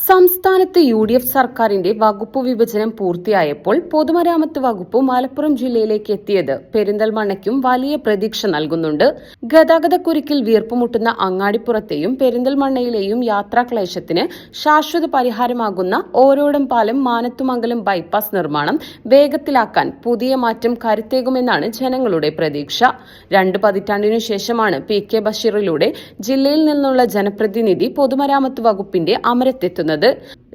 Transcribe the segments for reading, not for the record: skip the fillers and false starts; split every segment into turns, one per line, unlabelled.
സംസ്ഥാനത്ത് യു.ഡി.എഫ് സർക്കാരിന്റെ വകുപ്പ് വിഭജനം പൂർത്തിയായപ്പോൾ പൊതുമരാമത്ത് വകുപ്പ് മലപ്പുറം ജില്ലയിലേക്ക് എത്തിയത് പെരിന്തൽമണ്ണയ്ക്കും വലിയ പ്രതീക്ഷ നൽകുന്നുണ്ട്. ഗതാഗതക്കുരുക്കിൽ വീർപ്പുമുട്ടുന്ന അങ്ങാടിപ്പുറത്തെയും പെരിന്തൽമണ്ണയിലെയും യാത്രാക്ലേശത്തിന് ശാശ്വത പരിഹാരമാകുന്ന ഓരോടം പാലം മാനത്തുമംഗലം ബൈപ്പാസ് നിർമ്മാണം വേഗത്തിലാക്കാൻ പുതിയ മാറ്റം കരുത്തേകുമെന്നാണ് ജനങ്ങളുടെ പ്രതീക്ഷ. 2 പതിറ്റാണ്ടിനു ശേഷമാണ് പി.കെ. ബഷീറിലൂടെ ജില്ലയിൽ നിന്നുള്ള ജനപ്രതിനിധി പൊതുമരാമത്ത് വകുപ്പിന്റെ അമരത്തെത്തുന്നത്.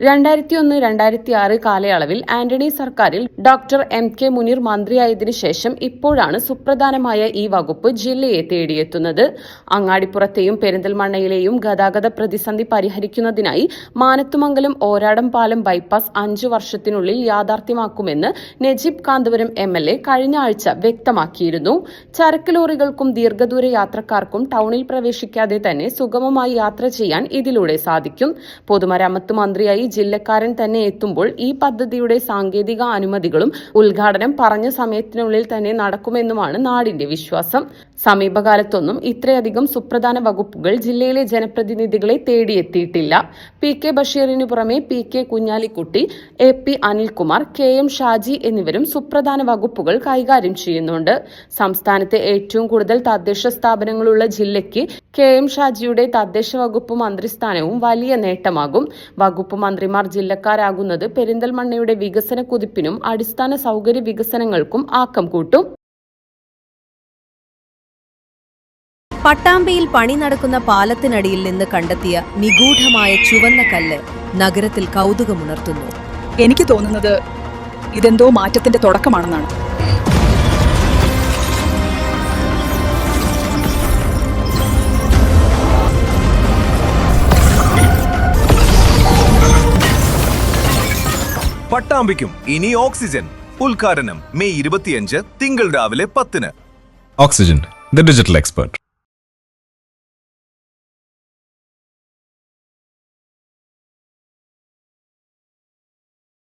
2001-2006 കാലയളവിൽ ആന്റണി സർക്കാരിൽ ഡോക്ടർ എം.കെ. മുനീർ മന്ത്രിയായതിനു ശേഷം ഇപ്പോഴാണ് സുപ്രധാനമായ ഈ വകുപ്പ് ജില്ലയെ തേടിയെത്തുന്നത്. അങ്ങാടിപ്പുറത്തെയും പെരിന്തൽമണ്ണയിലെയും ഗതാഗത പ്രതിസന്ധി പരിഹരിക്കുന്നതിനായി മാനത്തുമംഗലം ഓരാടം പാലം ബൈപ്പാസ് 5 വർഷത്തിനുള്ളിൽ യാഥാർത്ഥ്യമാക്കുമെന്ന് നജീബ് കാന്തപുരം എം.എൽ.എ. കഴിഞ്ഞ ആഴ്ച വ്യക്തമാക്കിയിരുന്നു. ചരക്ക് ലോറികൾക്കും ദീർഘദൂര യാത്രക്കാർക്കും ടൌണിൽ പ്രവേശിക്കാതെ തന്നെ സുഗമമായി യാത്ര ചെയ്യാൻ ഇതിലൂടെ സാധിക്കും. പൊതുമരാമത്ത് മന്ത്രിയായി ജില്ലക്കാരൻ തന്നെ എത്തുമ്പോൾ ഈ പദ്ധതിയുടെ സാങ്കേതിക അനുമതികളും ഉദ്ഘാടനം പറഞ്ഞ സമയത്തിനുള്ളിൽ തന്നെ നടക്കുമെന്നുമാണ് നാടിന്റെ വിശ്വാസം. സമീപകാലത്തൊന്നും ഇത്രയധികം സുപ്രധാന വകുപ്പുകൾ ജില്ലയിലെ ജനപ്രതിനിധികളെ തേടിയെത്തിയിട്ടില്ല. പി.കെ. ബഷീറിനു പുറമെ പി.കെ. കുഞ്ഞാലിക്കുട്ടി, എ.പി. അനിൽകുമാർ, കെ.എം. ഷാജി എന്നിവരും സുപ്രധാന വകുപ്പുകൾ കൈകാര്യം ചെയ്യുന്നുണ്ട്. സംസ്ഥാനത്തെ ഏറ്റവും കൂടുതൽ തദ്ദേശ സ്ഥാപനങ്ങളുള്ള ജില്ലയ്ക്ക് കെ.എം. ഷാജിയുടെ തദ്ദേശ വകുപ്പ് മന്ത്രിസ്ഥാനവും വലിയ നേട്ടമാകും. വകുപ്പ് മന്ത്രിമാർ ജില്ലക്കാരാകുന്നത് പെരിന്തൽമണ്ണയുടെ വികസന കുതിപ്പിനും അടിസ്ഥാന സൗകര്യ വികസനങ്ങൾക്കും ആക്കം കൂട്ടും.
പട്ടാമ്പിയിൽ പണി നടക്കുന്ന പാലത്തിനടിയിൽ നിന്ന് കണ്ടെത്തിയ നിഗൂഢമായ ചുവന്ന കല്ല് നഗരത്തിൽ കൗതുകമുണർത്തുന്നു.
എനിക്ക് തോന്നുന്നത് ഇതെന്തോ മാറ്റത്തിന്റെ തുടക്കമാണെന്നാണ്.
പട്ടാമ്പിക്കും ഇനി ഓക്സിജൻ. ഉദ്ഘാടനം മെയ് 25 തിങ്കൾ രാവിലെ 10.
Oxygen, the digital expert.